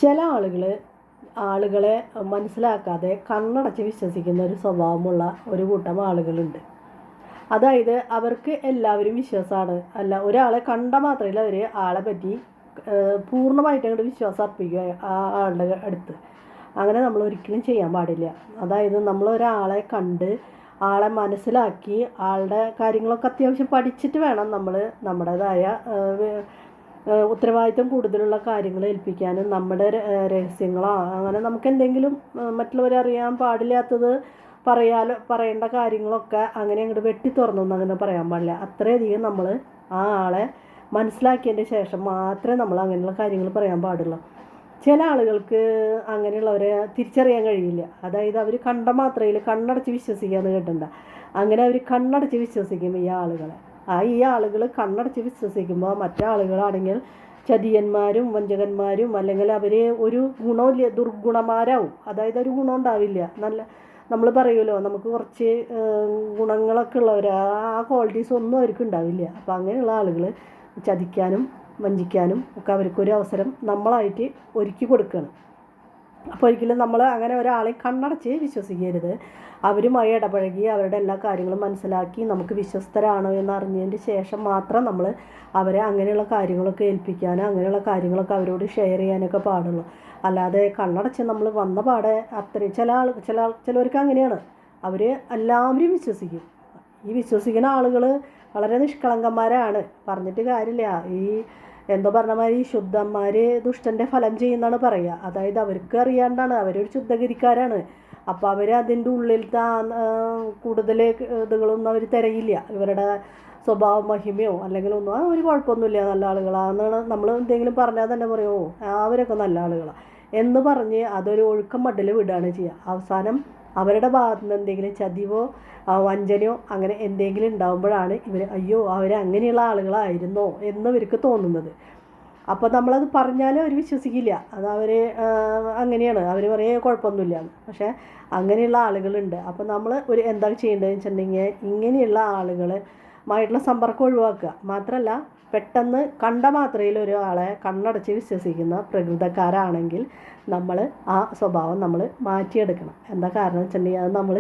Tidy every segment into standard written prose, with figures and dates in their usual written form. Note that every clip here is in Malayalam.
ചില ആളുകളെ മനസ്സിലാക്കാതെ കണ്ണടച്ച് വിശ്വസിക്കുന്ന ഒരു സ്വഭാവമുള്ള ഒരു കൂട്ടം ആളുകളുണ്ട്. അതായത് അവർക്ക് എല്ലാവരും വിശ്വാസമാണ്. അല്ല, ഒരാളെ കണ്ട മാത്രമല്ല അവർ ആളെ പറ്റി പൂർണ്ണമായിട്ട് അങ്ങോട്ട് വിശ്വാസം അർപ്പിക്കുക ആ ആളുടെ അടുത്ത്. അങ്ങനെ നമ്മൾ ഒരിക്കലും ചെയ്യാൻ പാടില്ല. അതായത് നമ്മളൊരാളെ കണ്ട് ആളെ മനസ്സിലാക്കി ആളുടെ കാര്യങ്ങളൊക്കെ അത്യാവശ്യം പഠിച്ചിട്ട് വേണം നമ്മൾ നമ്മുടേതായ ഉത്തരവാദിത്വം കൂടുതലുള്ള കാര്യങ്ങൾ ഏൽപ്പിക്കാനും. നമ്മുടെ രഹസ്യങ്ങളോ അങ്ങനെ നമുക്ക് എന്തെങ്കിലും മറ്റുള്ളവരറിയാൻ പാടില്ലാത്തത് പറയേണ്ട കാര്യങ്ങളൊക്കെ അങ്ങനെ അങ്ങോട്ട് വെട്ടി തുറന്നൊന്നും അങ്ങനെ പറയാൻ പാടില്ല. അത്രയധികം നമ്മൾ ആ ആളെ മനസ്സിലാക്കിയതിൻ്റെ ശേഷം മാത്രമേ നമ്മൾ അങ്ങനെയുള്ള കാര്യങ്ങൾ പറയാൻ പാടുള്ളൂ. ചില ആളുകൾക്ക് അങ്ങനെയുള്ളവരെ തിരിച്ചറിയാൻ കഴിയില്ല. അതായത് അവർ കണ്ട മാത്രയിൽ കണ്ണടച്ച് വിശ്വസിക്കാമെന്ന് കേട്ടിട്ടുണ്ട്. അങ്ങനെ അവർ കണ്ണടച്ച് വിശ്വസിക്കും ഈ ആളുകളെ. ഈ ആളുകൾ കണ്ണടച്ച് വിശ്വസിക്കുമ്പോൾ മറ്റാളുകളാണെങ്കിൽ ചതിയന്മാരും വഞ്ചകന്മാരും, അല്ലെങ്കിൽ അവർ ഒരു ഗുണമില്ല, ദുർഗുണന്മാരാവും. അതായത് ഒരു ഗുണം ഉണ്ടാവില്ല. നമ്മൾ പറയുമല്ലോ, നമുക്ക് കുറച്ച് ഗുണങ്ങളൊക്കെ ഉള്ളവർ, ആ ക്വാളിറ്റീസ് ഒന്നും അവർക്ക് ഉണ്ടാവില്ല. അപ്പോൾ അങ്ങനെയുള്ള ആളുകൾ ചതിക്കാനും വഞ്ചിക്കാനും ഒക്കെ അവർക്കൊരു അവസരം നമ്മളായിട്ട് ഒരുക്കി കൊടുക്കുകയാണ്. അപ്പോൾ ഒരിക്കലും നമ്മൾ അങ്ങനെ ഒരാളെ കണ്ണടച്ച് വിശ്വസിക്കരുത്. അവരുമായി ഇടപഴകി അവരുടെ എല്ലാ കാര്യങ്ങളും മനസ്സിലാക്കി നമുക്ക് വിശ്വസ്തരാണോ എന്ന് അറിഞ്ഞതിന് ശേഷം മാത്രം നമ്മൾ അവരെ അങ്ങനെയുള്ള കാര്യങ്ങളൊക്കെ ഏൽപ്പിക്കാനോ അങ്ങനെയുള്ള കാര്യങ്ങളൊക്കെ അവരോട് ഷെയർ ചെയ്യാനൊക്കെ പാടുള്ളൂ. അല്ലാതെ കണ്ണടച്ച് നമ്മൾ വന്ന പാടെ അത്രയും ചിലവർക്ക് അങ്ങനെയാണ്. അവർ എല്ലാവരും വിശ്വസിക്കും. ഈ വിശ്വസിക്കുന്ന ആളുകൾ വളരെ നിഷ്കളങ്കന്മാരാണ്, പറഞ്ഞിട്ട് കാര്യമില്ല. ഈ എന്തോ പറഞ്ഞ മാതിരി ശുദ്ധന്മാർ ദുഷ്ടൻ്റെ ഫലം ചെയ്യുന്നതാണ് പറയുക. അതായത് അവർക്ക് അറിയാണ്ടാണ്, അവരൊരു ശുദ്ധഗതിക്കാരാണ്. അപ്പോൾ അവർ അതിൻ്റെ ഉള്ളിലത്തെ കൂടുതൽ ഇതുകളൊന്നും അവർ തിരയില്ല. ഇവരുടെ സ്വഭാവ മഹിമയോ അല്ലെങ്കിൽ ഒന്നും ഒരു കുഴപ്പമൊന്നുമില്ല, നല്ല ആളുകളാണെന്നാണ് നമ്മൾ എന്തെങ്കിലും പറഞ്ഞാൽ തന്നെ പറയുമോ അവരൊക്കെ നല്ല ആളുകളാണ് എന്ന് പറഞ്ഞ് അതൊരു ഒഴുക്കം മട്ടിൽ വിടുകയാണ് ചെയ്യുക. അവസാനം അവരുടെ ഭാഗത്തു നിന്ന് എന്തെങ്കിലും ചതിവോ വഞ്ചനയോ അങ്ങനെ എന്തെങ്കിലും ഉണ്ടാകുമ്പോഴാണ് ഇവർ അയ്യോ അവരങ്ങനെയുള്ള ആളുകളായിരുന്നോ എന്ന് ഇവർക്ക് തോന്നുന്നത്. അപ്പോൾ നമ്മളത് പറഞ്ഞാലും അവർ വിശ്വസിക്കില്ല. അത് അവർ അങ്ങനെയാണ്, അവർ പറയേ കുഴപ്പമൊന്നുമില്ല. പക്ഷേ അങ്ങനെയുള്ള ആളുകളുണ്ട്. അപ്പോൾ നമ്മൾ എന്താ ചെയ്യേണ്ടതെന്ന് വെച്ചിട്ടുണ്ടെങ്കിൽ ഇങ്ങനെയുള്ള ആളുകളുമായിട്ടുള്ള സമ്പർക്കം ഒഴിവാക്കുക. മാത്രമല്ല, പെട്ടെന്ന് കണ്ട മാത്രയിൽ ഒരാളെ കണ്ണടച്ച് വിശ്വസിക്കുന്ന പ്രകൃതക്കാരാണെങ്കിൽ നമ്മൾ ആ സ്വഭാവം നമ്മൾ മാറ്റിയെടുക്കണം. എന്താ കാരണം വെച്ചിട്ടുണ്ടെങ്കിൽ അത് നമ്മൾ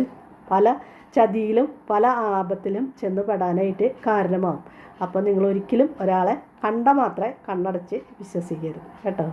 പല ചതിയിലും പല ആപത്തിലും ചെന്ന് പെടാനായിട്ട് കാരണമാകും. അപ്പോൾ നിങ്ങൾ ഒരിക്കലും ഒരാളെ കണ്ട മാത്രമേ കണ്ണടച്ച് വിശ്വസിക്കരുത് കേട്ടോ.